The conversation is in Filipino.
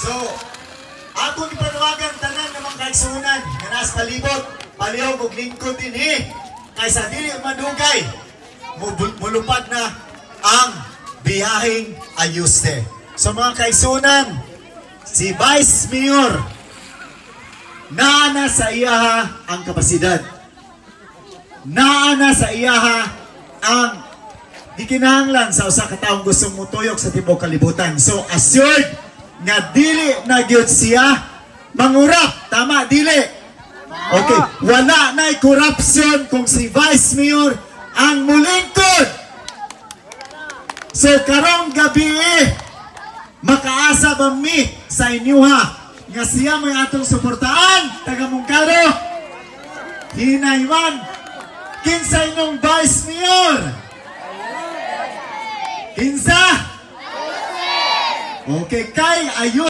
So, akong ipanawagan tanan ng mga kaigsunan nga nas palibot, palihog ug lingkod dinhi kaysa dili madugay mulupad na ang biyaheng ayuste. So mga kaigsunan, si Vice Mayor naana sa iyaha ang kapasidad, naana sa iyaha ang gikinahanglan sa usa ka taong gustong mutuyok sa tibuok kalibutan. So assured nga dili na gyud siya mangurap, tama dili. Okay, wala na'y corruption kung si Vice Mayor ang mulingkod. So karong gabi makaasa ba mi sa inyuha nga siya may atong suportaan, taga Mungkaro, hinayman kinsa inyong Vice Mayor? Kinsa? Okay, kay ayun.